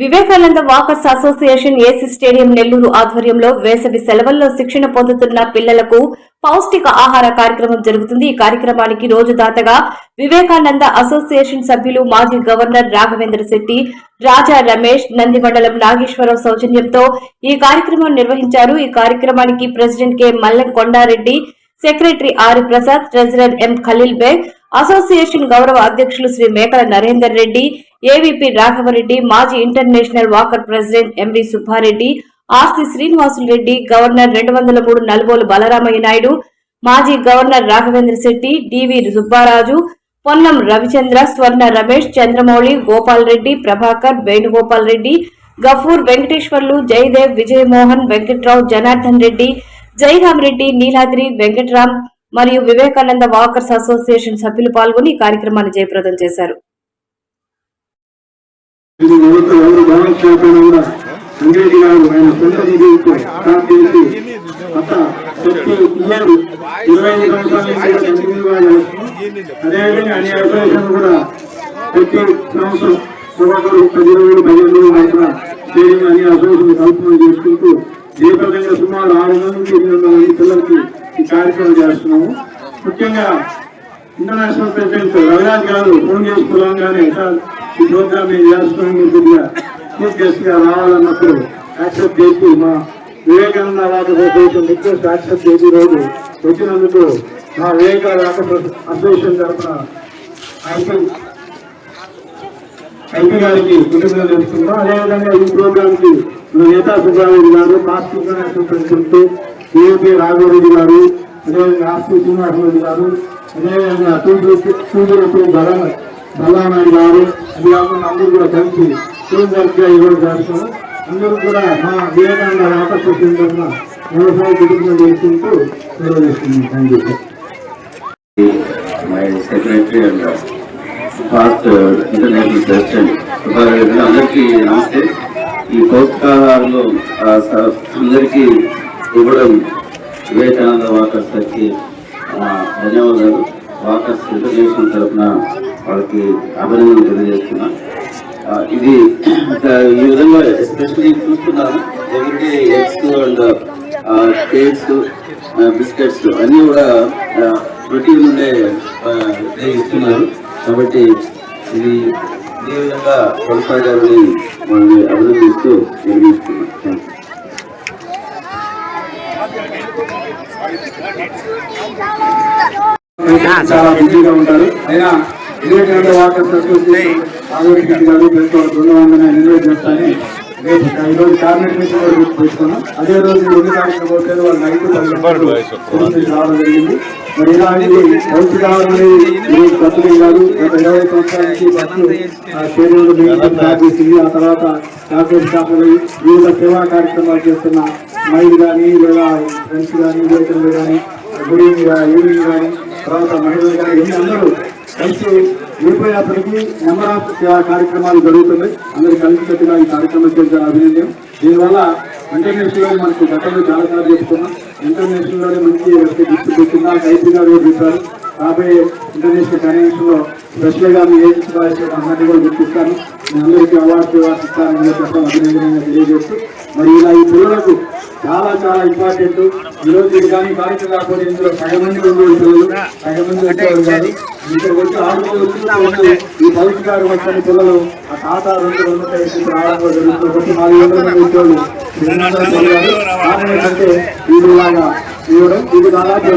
Vivekananda walkers association AC stadium Nellore ఆధ్వర్యంలో వేసవి సెలవుల్లో శిక్షణ పొందుతున్న పిల్లలకు పౌష్టిక ఆహార కార్యక్రమం జరుగుతుంది. ఈ కార్యక్రమానికి రోజుదాతగా వివేకానంద అసోసియేషన్ సభ్యులు మాజీ గవర్నర్ రాఘవేంద్ర శెట్టి, రాజా రమేష్, నందిమండలం నాగేశ్వరరావు సౌజన్యంతో ఈ కార్యక్రమం నిర్వహించారు. ఈ కార్యక్రమానికి president K Mallem Kondareddy, secretary R Prasad, treasurer M Khalil Baig, association గౌరవ అధ్యక్షులు శ్రీ మేకల నరేందర్ రెడ్డి, ఏవీపీ రాఘవరెడ్డి, మాజీ international walker president M V Subbareddy, R C Srinivasulu Reddy, governor 203 Nalbolu Balaramaiah Naidu, మాజీ గవర్నర్ రాఘవేంద్ర శెట్టి, డివి సుబ్బారాజు, పొన్నం రవిచంద్ర, స్వర్ణ రమేష్, చంద్రమౌళి, గోపాల్ రెడ్డి, ప్రభాకర్, వేణుగోపాల్ రెడ్డి, గఫూర్, వెంకటేశ్వర్లు, జయదేవ్, విజయమోహన్, వెంకట్రావు, జనార్దన్ రెడ్డి, జయరాం రెడ్డి, నీలాద్రి, వెంకట్రామ్ మరియు వివేకానంద వాకర్స్ అసోసియేషన్ సభ్యులు పాల్గొని ఈ కార్యక్రమాన్ని జయప్రదం చేశారు. దీపంగా సుమారు 600 నుంచి 800 మంది పిల్లలకి ఈ కార్యక్రమం చేస్తున్నాము. ముఖ్యంగా ఇంటర్నేషనల్ ప్రెసిడెంట్ రవిరాజ్ గారు ఫోన్ చేసుకోగానే ఈ ప్రోగ్రామ్ మేము చేస్తున్నాం, మీరు కొద్దిగా చీఫ్ గెస్ట్ గా రావాలన్నప్పుడు యాక్సెప్ట్ చేసి మా Vivekananda walkers association request accept చేసి రోజు వచ్చినందుకు మా వివేకానంద వాకర్స్ అసోసియేషన్ తరఫున ఐపీ గారికి కృతజ్ఞతలు తెలుపుతున్నాం. అదేవిధంగా ఈ ప్రోగ్రామ్ కి నేతా సుబ్బారెడ్డి గారు, past international president AP Raghavareddy గారు, అదేవిధంగా ఆర్సి శ్రీనివాసరెడ్డి గారు, అదేవిధంగా తూజులకు బల్లానాయుడు గారు, అది కాకుండా అందరూ కూడా కలిసి టీం వర్క్ గా ఇవ్వడం చేస్తాము. అందరూ కూడా మా వివేకానంద వాకర్స్ అసోసియేషన్ తరఫున వ్యవసాయ కృతజ్ఞతలు తెలుపుకుంటూ నిర్వహిస్తున్నాం. Thank you. My secretary and past international president Subbareddy అందరికీ నమస్తే. ఈ పౌష్టికాహారంలో అందరికీ ఇవ్వడం వివేకానంద వాకర్స్ కి ధన్యవాదాలు. వాకర్స్ ఇంటర్నేషనల్ తరఫున వాళ్ళకి అభినందనలు తెలియజేస్తున్నా. ఇది ఈ విధంగా ఎస్పెషల్లీ చూస్తున్నాను, everyday eggs and cakes, biscuits అన్నీ కూడా ప్రోటీన్ ఉండే ఇస్తున్నారు. కాబట్టి ఇది ఈ విధంగా కొనసాగాలని వాళ్ళని అభినందిస్తూ నిర్మిస్తున్నాం. చాలా బిజీగా ఉంటారు. అయినా వివేకానంద వాకర్స్ అసోసియేషన్ ఆరోగ్య గారు బృందవందన ఇన్వైట్ చేస్తానని ఈరోజు క్యాబినెట్ మీటింగ్ కూడా గుర్తుపెట్టుకున్నాం. అదే రోజు 2 కార్యక్రమాలు వాళ్ళు 5 రావడం జరిగింది. మరి ఇలాంటి పౌష్టికాహారాన్ని ఖర్చులు కాదు, గత 20 సంవత్సరాలకి స్టేడియంలో తయారు చేసింది. ఆ తర్వాత చాక్లెట్ షాపులు, వివిధ సేవా కార్యక్రమాలు చేస్తున్న మైలు కానీ, లేదా ఫ్రెండ్స్ కానీ, వివేకలు కానీ, ఈవినింగ్ కానీ, తర్వాత మహిళలు కానీ, ఎన్ని అందరూ కలిసి విడిపోయినప్పటికీ నెంబర్ ఆఫ్ సేవా కార్యక్రమాలు జరుగుతున్నాయి. అందరూ కలిసికట్టుగా ఈ కార్యక్రమం చేసిన అభినందనం. దీనివల్ల ఇంటర్నేషనల్ మనకు గతంలో చాలా సార్లు చెప్పుకున్నాం, ఇంటర్నేషనల్ లోనే మంచి గిఫ్ట్ వచ్చిందా ఐపీ గారు చెప్పారు. రాబోయే ఇంటర్నేషనల్ కన్వెన్షన్ లో స్పెషల్ గా మీ ఏజెన్సీ కార్యక్రమం అందరినీ కూడా గుర్తిస్తాను. మీ అందరికీ అవార్డు ఇస్తానని చెప్పడం అభినందనంగా తెలియజేస్తూ, మరి ఇలా ఈ పిల్లలకు చాలా చాలా ఇంపార్టెంట్. ఈరోజు ఇది కానీ కార్యక్రమం కాకపోతే ఇందులో సగం మంది పిల్లలు, సగం మంది వచ్చేవారు కాదు. ఇక్కడికి వచ్చి ఆడుకోవచ్చు. ఈ పౌష్టికాహారం వచ్చిన పిల్లలు ఆ తాత 200 రావడం జరుగుతుంది. 400 మంది వచ్చేవాళ్ళు ఏంటంటే వీళ్ళలాగా ఇవ్వడం ఇది దాదాపు